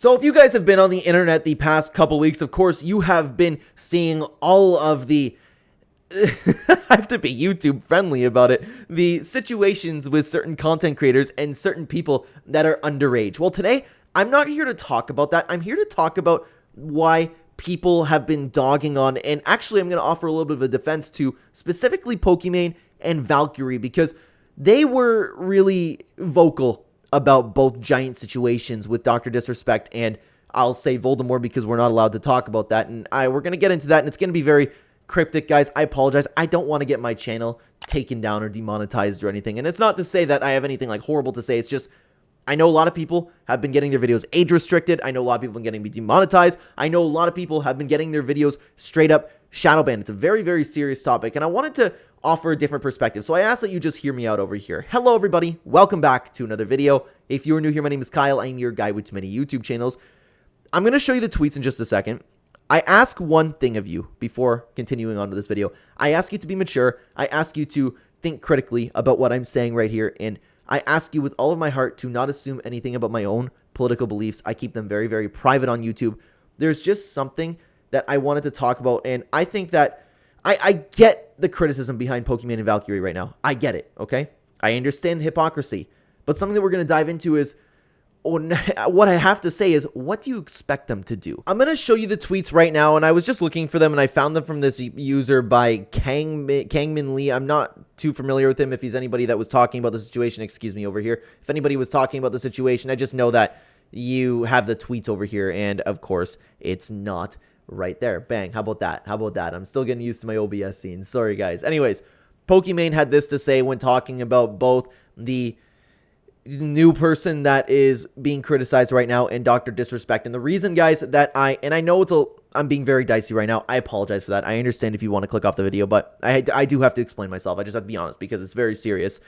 So if you guys have been on the internet the past couple weeks, of course, you have been seeing all of the I have to be YouTube friendly about it. The situations with certain content creators and certain people that are underage. Well, today, I'm not here to talk about that. I'm here to talk about why people have been dogging on, and actually I'm going to offer a little bit of a defense to specifically Pokimane and Valkyrae, because they were really vocal about both giant situations with Dr. Disrespect and I'll say Voldemort, because we're not allowed to talk about that, and we're going to get into that, and it's going to be very cryptic, guys. I apologize. I don't want to get my channel taken down or demonetized or anything, and it's not to say that I have anything like horrible to say. It's just I know a lot of people have been getting their videos age restricted. I know a lot of people have been getting demonetized. I know a lot of people have been getting their videos straight up shadow banned. It's a very, very serious topic, and I wanted to offer a different perspective. So I ask that you just hear me out over here. Hello, everybody. Welcome back to another video. If you are new here, my name is Kyle. I'm your guy with too many YouTube channels. I'm going to show you the tweets in just a second. I ask one thing of you before continuing on to this video. I ask you to be mature. I ask you to think critically about what I'm saying right here, and I ask you with all of my heart to not assume anything about my own political beliefs. I keep them very, very private on YouTube. There's just something that I wanted to talk about, and I think that I get the criticism behind Pokimane and Valkyrae right now. I get it, okay? I understand the hypocrisy, but something that we're going to dive into is, what I have to say is, what do you expect them to do? I'm going to show you the tweets right now, and I was just looking for them, and I found them from this user by Kangmin Lee. I'm not too familiar with him. If he's anybody that was talking about the situation, excuse me, over here. If anybody was talking about the situation, I just know that you have the tweets over here, and of course, it's not right there. Bang. How about that? How about that? I'm still getting used to my OBS scenes. Sorry, guys. Anyways, Pokimane had this to say when talking about both the new person that is being criticized right now and Dr. Disrespect. And the reason, guys, that I know I'm being very dicey right now. I apologize for that. I understand if you want to click off the video, but I do have to explain myself. I just have to be honest because it's very serious.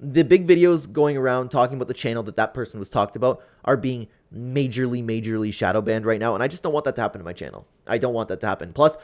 The big videos going around talking about the channel that person was talked about are being majorly shadow banned right now, and I just don't want that to happen to my channel. I don't want that to happen. Plus,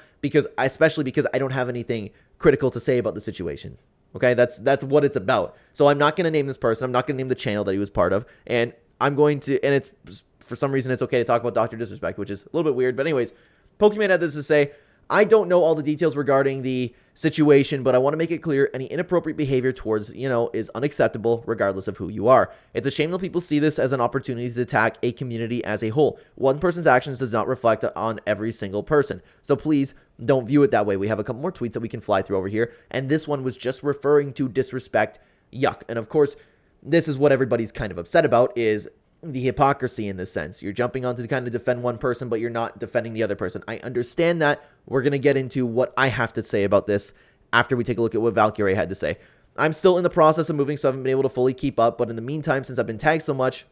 especially because I don't have anything critical to say about the situation. Okay, that's what it's about. So I'm not going to name this person. I'm not going to name the channel that he was part of, and I'm going to, and it's, for some reason, it's okay to talk about Dr. Disrespect, which is a little bit weird, but anyways, Pokimane had this to say: I don't know all the details regarding the situation, but I want to make it clear any inappropriate behavior towards, is unacceptable regardless of who you are. It's a shame that people see this as an opportunity to attack a community as a whole. One person's actions does not reflect on every single person. So please don't view it that way. We have a couple more tweets that we can fly through over here, and this one was just referring to disrespect. Yuck. And of course, this is what everybody's kind of upset about, is the hypocrisy in this sense. You're jumping on to kind of defend one person, but you're not defending the other person. I understand that. We're going to get into what I have to say about this after we take a look at what Valkyrae had to say. I'm still in the process of moving, so I haven't been able to fully keep up, but in the meantime, since I've been tagged so much,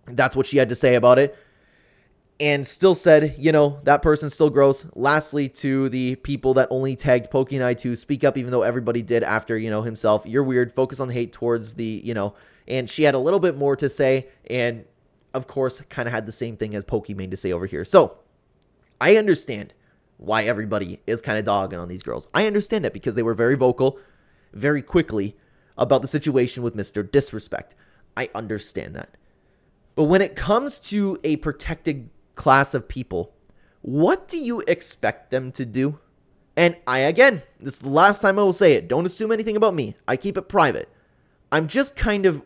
that's what she had to say about it. And still said, that person's still gross. Lastly, to the people that only tagged Pokimane to speak up, even though everybody did after, himself, you're weird. Focus on the hate towards the, and she had a little bit more to say, and of course, kind of had the same thing as Pokimane to say over here. So, I understand why everybody is kind of dogging on these girls. I understand that because they were very vocal, very quickly, about the situation with Mr. Disrespect. I understand that. But when it comes to a protected class of people, what do you expect them to do? And again, this is the last time I will say it. Don't assume anything about me. I keep it private. I'm just kind of,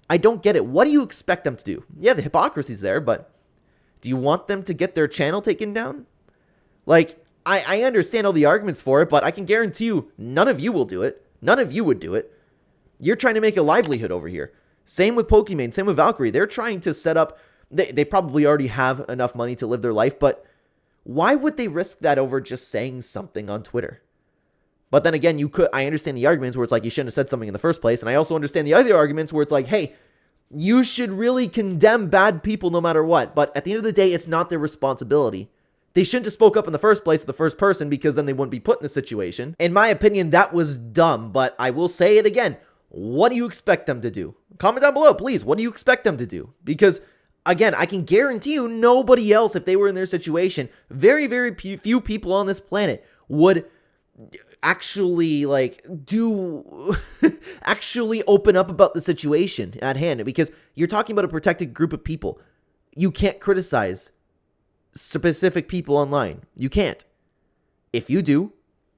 I don't get it. What do you expect them to do? Yeah, the hypocrisy's there, but do you want them to get their channel taken down? Like, I understand all the arguments for it, but I can guarantee you none of you will do it. None of you would do it. You're trying to make a livelihood over here. Same with Pokimane, same with Valkyrae. They're trying to set up, they probably already have enough money to live their life, but why would they risk that over just saying something on Twitter? But then again, I understand the arguments where it's like, you shouldn't have said something in the first place. And I also understand the other arguments where it's like, hey, you should really condemn bad people no matter what. But at the end of the day, it's not their responsibility. They shouldn't have spoke up in the first place with the first person, because then they wouldn't be put in this situation. In my opinion, that was dumb, but I will say it again. What do you expect them to do? Comment down below, please. What do you expect them to do? Because, again, I can guarantee you nobody else, if they were in their situation, very, very few people on this planet would actually actually open up about the situation at hand, because you're talking about a protected group of people. you can't criticize specific people online. You can't. If you do,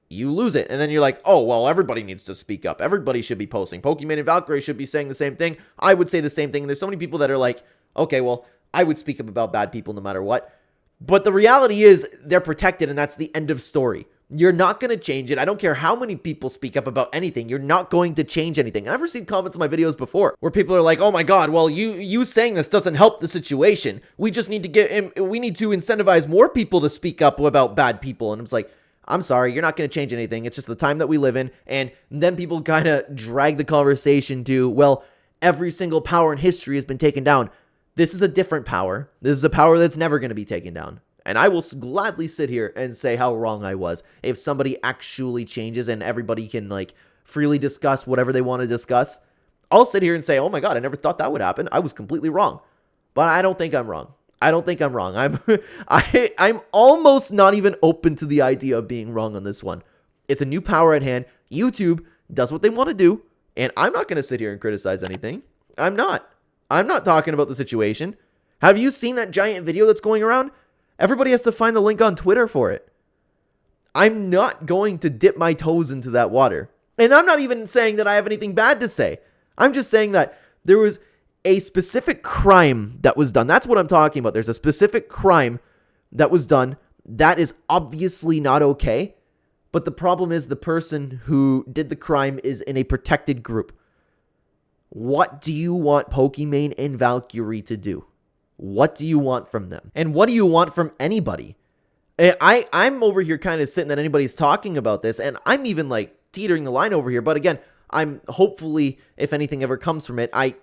you lose it. And then you're like, oh, well, everybody needs to speak up. Everybody should be posting. Pokimane and Valkyrae should be saying the same thing. I would say the same thing. And there's so many people that are like, okay, well, I would speak up about bad people no matter what. But the reality is they're protected, and that's the end of story. You're not going to change it. I don't care how many people speak up about anything. You're not going to change anything. And I've received comments on my videos before where people are like, oh my God, well, you saying this doesn't help the situation. We just need to we need to incentivize more people to speak up about bad people. And it's like, I'm sorry, you're not going to change anything. It's just the time that we live in. And then people kind of drag the conversation to, well, every single power in history has been taken down. This is a different power. This is a power that's never going to be taken down. And I will gladly sit here and say how wrong I was if somebody actually changes and everybody can like freely discuss whatever they want to discuss. I'll sit here and say, oh my God, I never thought that would happen. I was completely wrong. But I don't think I'm wrong. I'm almost not even open to the idea of being wrong on this one. It's a new power at hand. YouTube does what they want to do, and I'm not going to sit here and criticize anything. I'm not talking about the situation. Have you seen that giant video that's going around? Everybody has to find the link on Twitter for it. I'm not going to dip my toes into that water. And I'm not even saying that I have anything bad to say. I'm just saying that there was a specific crime that was done. That's what I'm talking about. There's a specific crime that was done that is obviously not okay. But the problem is the person who did the crime is in a protected group. What do you want Pokimane and Valkyrae to do? What do you want from them? And what do you want from anybody? I'm over here kind of sitting that anybody's talking about this, and I'm even like teetering the line over here. But again, I'm hopefully, if anything ever comes from it, I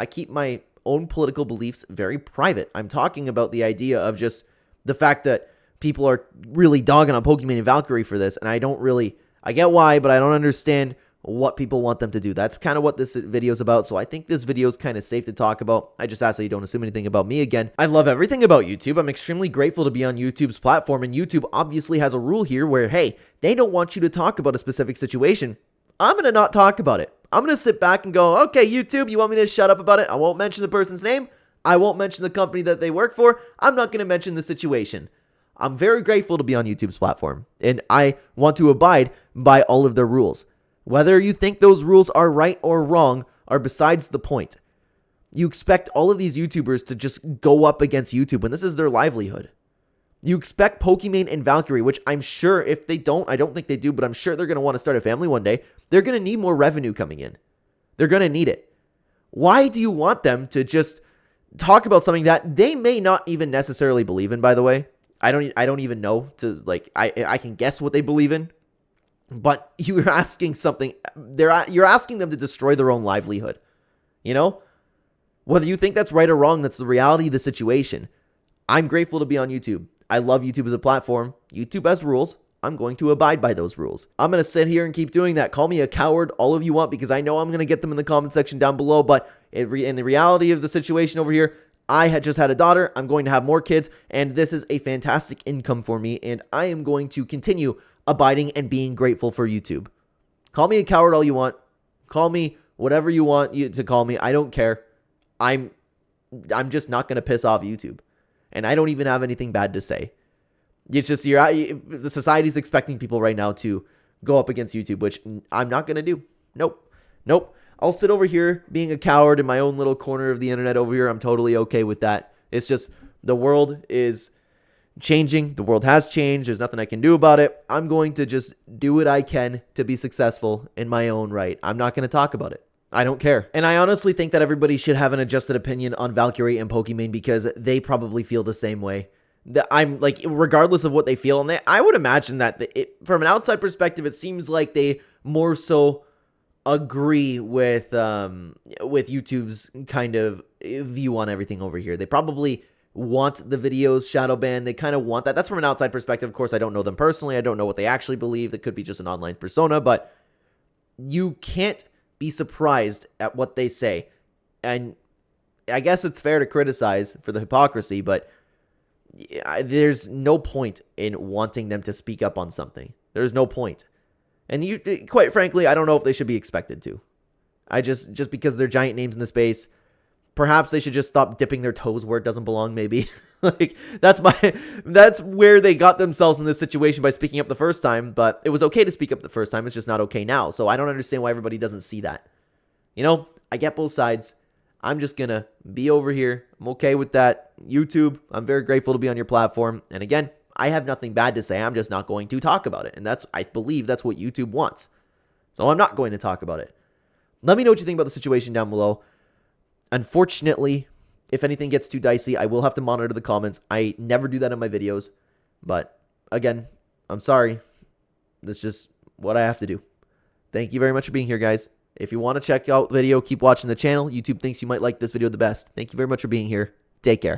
keep my own political beliefs very private. I'm talking about the idea of just the fact that people are really dogging on Pokimane and Valkyrae for this, and I get why, but I don't understand what people want them to do. That's kind of what this video is about, so I think this video is kind of safe to talk about. I just ask that you don't assume anything about me again. I love everything about YouTube. I'm extremely grateful to be on YouTube's platform, and YouTube obviously has a rule here where, hey, they don't want you to talk about a specific situation. I'm going to not talk about it. I'm going to sit back and go, okay, YouTube, you want me to shut up about it? I won't mention the person's name. I won't mention the company that they work for. I'm not going to mention the situation. I'm very grateful to be on YouTube's platform, and I want to abide by all of their rules. Whether you think those rules are right or wrong are besides the point. You expect all of these YouTubers to just go up against YouTube when this is their livelihood. You expect Pokimane and Valkyrae, which I'm sure if they don't, I don't think they do, but I'm sure they're going to want to start a family one day. They're going to need more revenue coming in. They're going to need it. Why do you want them to just talk about something that they may not even necessarily believe in, by the way? I don't even know I can guess what they believe in. But you're asking something, you're asking them to destroy their own livelihood. You know? Whether you think that's right or wrong, that's the reality of the situation. I'm grateful to be on YouTube. I love YouTube as a platform. YouTube has rules. I'm going to abide by those rules. I'm going to sit here and keep doing that. Call me a coward all of you want, because I know I'm going to get them in the comment section down below. But in the reality of the situation over here, I had just had a daughter. I'm going to have more kids, and this is a fantastic income for me, and I am going to continue abiding and being grateful for YouTube. Call me a coward all you want. Call me whatever you want to call me. I don't care. I'm just not going to piss off YouTube. And I don't even have anything bad to say. It's just the society's expecting people right now to go up against YouTube, which I'm not going to do. Nope. I'll sit over here being a coward in my own little corner of the internet over here. I'm totally okay with that. It's just the world is changing. The world has changed. There's nothing I can do about it. I'm going to just do what I can to be successful in my own right. I'm not going to talk about it. I don't care. And I honestly think that everybody should have an adjusted opinion on Valkyrae and Pokimane, because they probably feel the same way. I'm like, regardless of what they feel, and I would imagine that from an outside perspective, it seems like they more so agree with YouTube's kind of view on everything over here. They probably want the videos shadow banned. They kind of want that. That's from an outside perspective. Of course, I don't know them personally. I don't know what they actually believe. That could be just an online persona, but you can't be surprised at what they say. And I guess it's fair to criticize for the hypocrisy, but there's no point in wanting them to speak up on something. There's no point. And quite frankly, I don't know if they should be expected to. Just because they're giant names in the space, Perhaps they should just stop dipping their toes where it doesn't belong, maybe. Like, that's where they got themselves in this situation by speaking up the first time, but it was okay to speak up the first time. It's just not okay now. So I don't understand why everybody doesn't see that. You know, I get both sides. I'm just going to be over here. I'm okay with that. YouTube, I'm very grateful to be on your platform. And again, I have nothing bad to say. I'm just not going to talk about it. And I believe that's what YouTube wants. So I'm not going to talk about it. Let me know what you think about the situation down below. Unfortunately, if anything gets too dicey, I will have to monitor the comments. I never do that in my videos. But again, I'm sorry. That's just what I have to do. Thank you very much for being here, guys. If you want to check out the video, keep watching the channel. YouTube thinks you might like this video the best. Thank you very much for being here. Take care.